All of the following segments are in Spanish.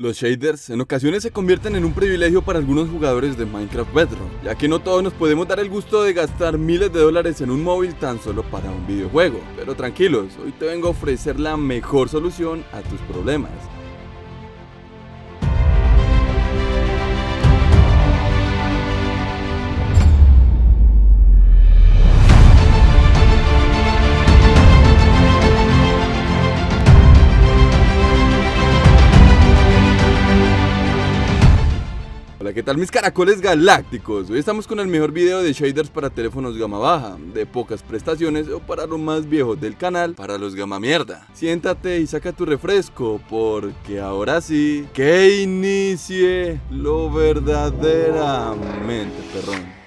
Los shaders en ocasiones se convierten en un privilegio para algunos jugadores de Minecraft Bedrock, ya que no todos nos podemos dar el gusto de gastar miles de dólares en un móvil tan solo para un videojuego. Pero tranquilos, hoy te vengo a ofrecer la mejor solución a tus problemas. Hola, ¿qué tal mis caracoles galácticos? Hoy estamos con el mejor video de shaders para teléfonos gama baja, de pocas prestaciones o para los más viejos del canal, para los gama mierda. Siéntate y saca tu refresco, porque ahora sí, que inicie lo verdaderamente perrón.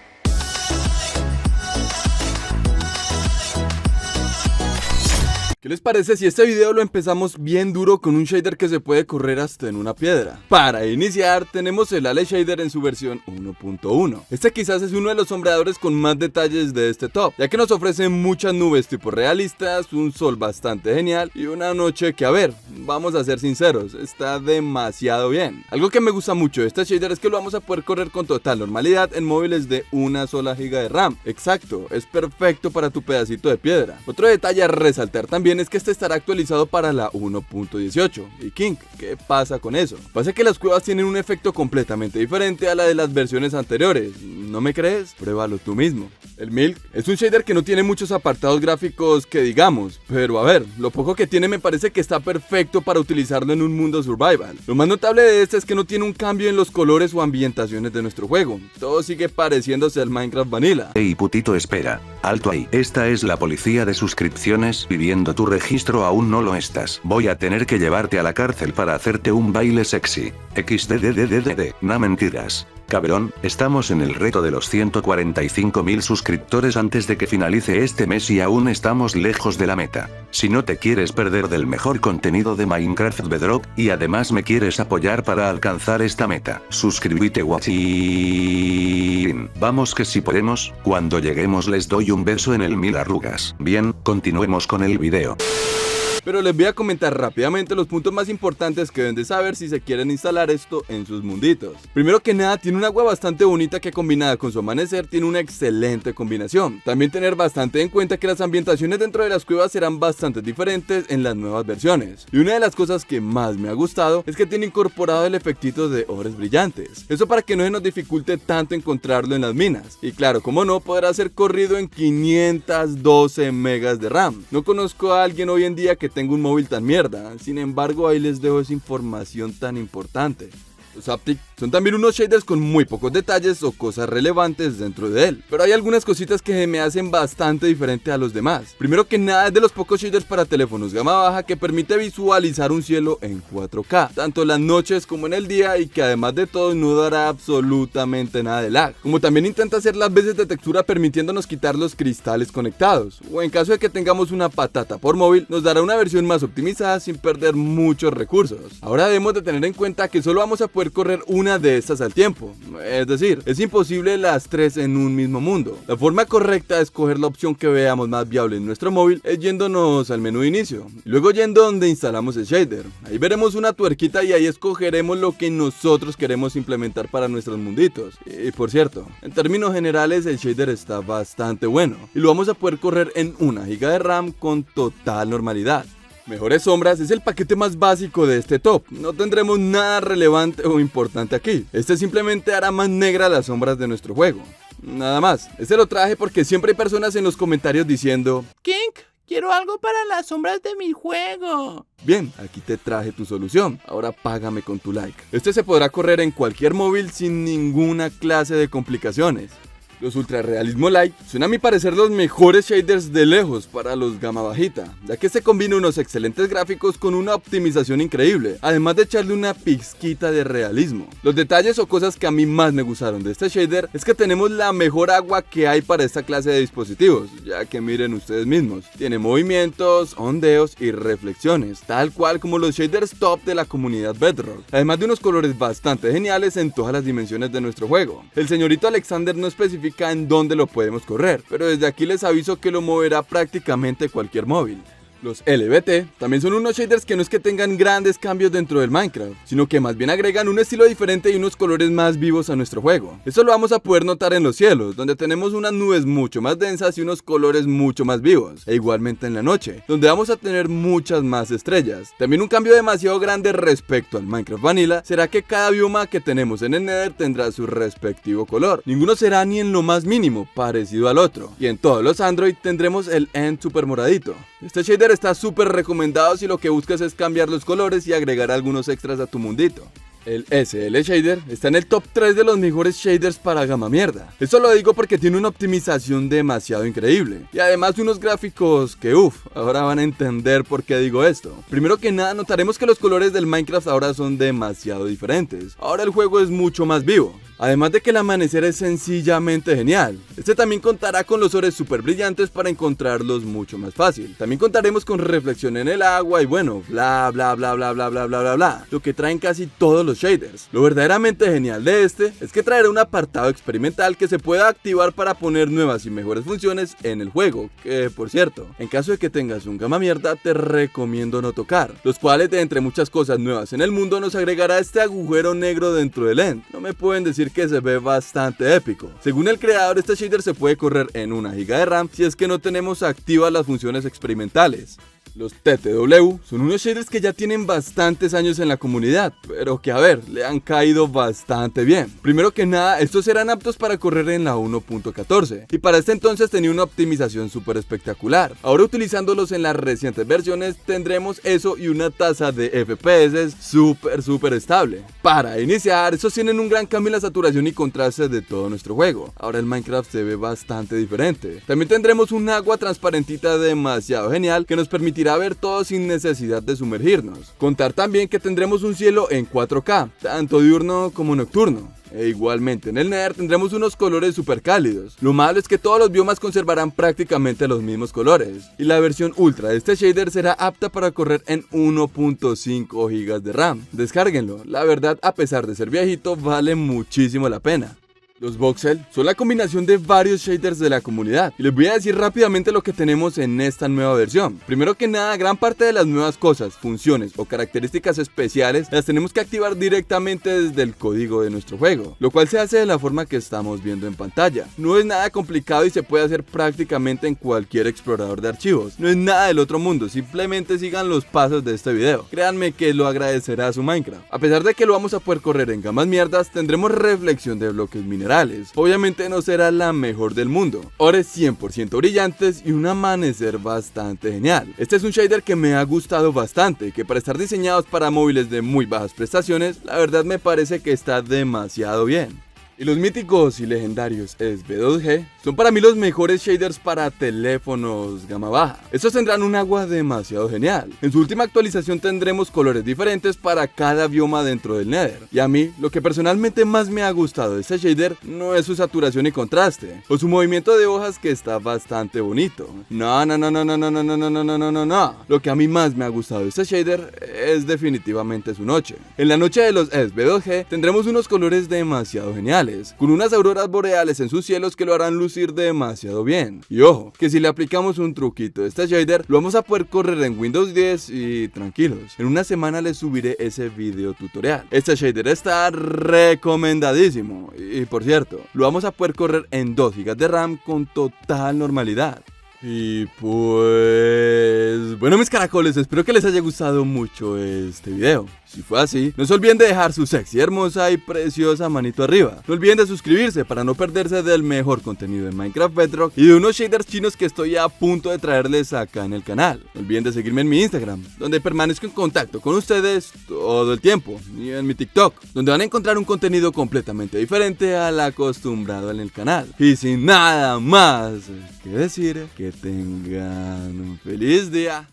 ¿Qué les parece si este video lo empezamos bien duro con un shader que se puede correr hasta en una piedra? Para iniciar tenemos el Ale Shader en su versión 1.1. Este quizás es uno de los sombreadores con más detalles de este top, ya que nos ofrece muchas nubes tipo realistas, un sol bastante genial y una noche que, a ver, vamos a ser sinceros, está demasiado bien. Algo que me gusta mucho de este shader es que lo vamos a poder correr con total normalidad en móviles de una sola giga de RAM. Exacto, es perfecto para tu pedacito de piedra. Otro detalle a resaltar también es que este estará actualizado para la 1.18. ¿Y King? ¿Qué pasa con eso? Pasa que las cuevas tienen un efecto completamente diferente a la de las versiones anteriores. ¿No me crees? Pruébalo tú mismo. El Milk es un shader que no tiene muchos apartados gráficos que digamos, pero a ver, lo poco que tiene me parece que está perfecto para utilizarlo en un mundo survival. Lo más notable de este es que no tiene un cambio en los colores o ambientaciones de nuestro juego. Todo sigue pareciéndose al Minecraft Vanilla. Ey putito, espera, alto ahí. Esta es la policía de suscripciones pidiendo tu registro, aún no lo estás. Voy a tener que llevarte a la cárcel para hacerte un baile sexy. XDDDDD, no mentiras. Cabrón, estamos en el reto de los 145.000 suscriptores antes de que finalice este mes y aún estamos lejos de la meta. Si no te quieres perder del mejor contenido de Minecraft Bedrock, y además me quieres apoyar para alcanzar esta meta, suscríbete guachín. Vamos que si podemos, cuando lleguemos les doy un beso en el 1000 arrugas. Bien, continuemos con el video. Pero les voy a comentar rápidamente los puntos más importantes que deben de saber si se quieren instalar esto en sus munditos. Primero que nada, tiene un agua bastante bonita que combinada con su amanecer tiene una excelente combinación. También tener bastante en cuenta que las ambientaciones dentro de las cuevas serán bastante diferentes en las nuevas versiones. Y una de las cosas que más me ha gustado es que tiene incorporado el efectito de ores brillantes. Eso para que no se nos dificulte tanto encontrarlo en las minas. Y claro, como no, podrá ser corrido en 512 megas de RAM. No conozco a alguien hoy en día que tengo un móvil tan mierda, sin embargo ahí les dejo esa información tan importante. Los Haptic son también unos shaders con muy pocos detalles o cosas relevantes dentro de él, pero hay algunas cositas que me hacen bastante diferente a los demás. Primero que nada, es de los pocos shaders para teléfonos gama baja que permite visualizar un cielo en 4K, tanto en las noches como en el día, y que además de todo no dará absolutamente nada de lag. Como también intenta hacer las veces de textura permitiéndonos quitar los cristales conectados, o en caso de que tengamos una patata por móvil, nos dará una versión más optimizada sin perder muchos recursos. Ahora debemos de tener en cuenta que solo vamos a poder correr una de estas al tiempo, es decir, es imposible las tres en un mismo mundo. La forma correcta de escoger la opción que veamos más viable en nuestro móvil es yéndonos al menú de inicio, y luego yendo donde instalamos el shader. Ahí veremos una tuerquita y ahí escogeremos lo que nosotros queremos implementar para nuestros munditos. Y por cierto, en términos generales el shader está bastante bueno y lo vamos a poder correr en 1 GB de RAM con total normalidad. Mejores sombras es el paquete más básico de este top, no tendremos nada relevante o importante aquí. Este simplemente hará más negra las sombras de nuestro juego, nada más. Este lo traje porque siempre hay personas en los comentarios diciendo: King, quiero algo para las sombras de mi juego. Bien, aquí te traje tu solución, ahora págame con tu like. Este se podrá correr en cualquier móvil sin ninguna clase de complicaciones. Los Ultra Realismo Light son a mi parecer los mejores shaders de lejos para los gama bajita, ya que se combina unos excelentes gráficos con una optimización increíble, además de echarle una pizquita de realismo. Los detalles o cosas que a mí más me gustaron de este shader es que tenemos la mejor agua que hay para esta clase de dispositivos, ya que miren ustedes mismos, tiene movimientos, ondeos y reflexiones, tal cual como los shaders top de la comunidad Bedrock, además de unos colores bastante geniales en todas las dimensiones de nuestro juego. El señorito Alexander no especifica en dónde lo podemos correr, pero desde aquí les aviso que lo moverá prácticamente cualquier móvil. Los LBT también son unos shaders que no es que tengan grandes cambios dentro del Minecraft, sino que más bien agregan un estilo diferente y unos colores más vivos a nuestro juego. Eso lo vamos a poder notar en los cielos, donde tenemos unas nubes mucho más densas y unos colores mucho más vivos, e igualmente en la noche, donde vamos a tener muchas más estrellas. También un cambio demasiado grande respecto al Minecraft Vanilla será que cada bioma que tenemos en el Nether tendrá su respectivo color. Ninguno será ni en lo más mínimo parecido al otro, y en todos los Android tendremos el End super moradito. Este shader está súper recomendado si lo que buscas es cambiar los colores y agregar algunos extras a tu mundito. El SL Shader está en el top 3 de los mejores shaders para gama mierda. Eso lo digo porque tiene una optimización demasiado increíble y además unos gráficos que ahora van a entender por qué digo esto. Primero que nada notaremos que los colores del Minecraft ahora son demasiado diferentes. Ahora el juego es mucho más vivo. Además de que el amanecer es sencillamente genial. Este también contará con los soles super brillantes para encontrarlos mucho más fácil. También contaremos con reflexión en el agua y bueno, bla bla bla bla bla bla bla bla bla, lo que traen casi todos los shaders. Lo verdaderamente genial de este es que traerá un apartado experimental que se pueda activar para poner nuevas y mejores funciones en el juego, que por cierto, en caso de que tengas un gama mierda te recomiendo no tocar, los cuales de entre muchas cosas nuevas en el mundo nos agregará este agujero negro dentro del End. No me pueden decir que se ve bastante épico. Según el creador, este shader se puede correr en 1 GB de RAM si es que no tenemos activas las funciones experimentales. Los TTW son unos shaders que ya tienen bastantes años en la comunidad, pero que le han caído bastante bien. Primero que nada, estos eran aptos para correr en la 1.14 y para este entonces tenía una optimización súper espectacular. Ahora utilizándolos en las recientes versiones tendremos eso y una tasa de FPS súper estable. Para iniciar, estos tienen un gran cambio en la saturación y contraste de todo nuestro juego. Ahora el Minecraft se ve bastante diferente. También tendremos un agua transparentita demasiado genial que nos permitirá ver todo sin necesidad de sumergirnos. Contar también que tendremos un cielo en 4K, tanto diurno como nocturno. E igualmente en el Nether tendremos unos colores super cálidos. Lo malo es que todos los biomas conservarán prácticamente los mismos colores. Y la versión ultra de este shader será apta para correr en 1.5 GB de RAM. Descárguenlo, la verdad a pesar de ser viejito vale muchísimo la pena. Los voxel son la combinación de varios shaders de la comunidad y les voy a decir rápidamente lo que tenemos en esta nueva versión. Primero que nada, gran parte de las nuevas cosas, funciones o características especiales las tenemos que activar directamente desde el código de nuestro juego, lo cual se hace de la forma que estamos viendo en pantalla. No es nada complicado y se puede hacer prácticamente en cualquier explorador de archivos. No es nada del otro mundo, simplemente sigan los pasos de este video. Créanme que lo agradecerá a su Minecraft. A pesar de que lo vamos a poder correr en gamas mierdas, tendremos reflexión de bloques minerales. Obviamente no será la mejor del mundo. Ores 100% brillantes y un amanecer bastante genial. Este es un shader que me ha gustado bastante, que para estar diseñados para móviles de muy bajas prestaciones, la verdad me parece que está demasiado bien. Y los míticos y legendarios SV2G son para mí los mejores shaders para teléfonos gama baja. Estos tendrán un agua demasiado genial. En su última actualización tendremos colores diferentes para cada bioma dentro del Nether. Y a mí, lo que personalmente más me ha gustado de este shader no es su saturación y contraste, o su movimiento de hojas que está bastante bonito. No. Lo que a mí más me ha gustado de este shader es definitivamente su noche. En la noche de los SV2G tendremos unos colores demasiado geniales, con unas auroras boreales en sus cielos que lo harán lucir demasiado bien. Y ojo, que si le aplicamos un truquito de este shader, lo vamos a poder correr en Windows 10 y tranquilos, en una semana les subiré ese video tutorial. Este shader está recomendadísimo y por cierto, lo vamos a poder correr en 2 GB de RAM con total normalidad. Y pues... bueno mis caracoles, espero que les haya gustado mucho este video. Si fue así, no se olviden de dejar su sexy, hermosa y preciosa manito arriba. No olviden de suscribirse para no perderse del mejor contenido en Minecraft Bedrock y de unos shaders chinos que estoy a punto de traerles acá en el canal. No olviden de seguirme en mi Instagram, donde permanezco en contacto con ustedes todo el tiempo, y en mi TikTok, donde van a encontrar un contenido completamente diferente al acostumbrado en el canal. Y sin nada más que decir, que tengan un feliz día.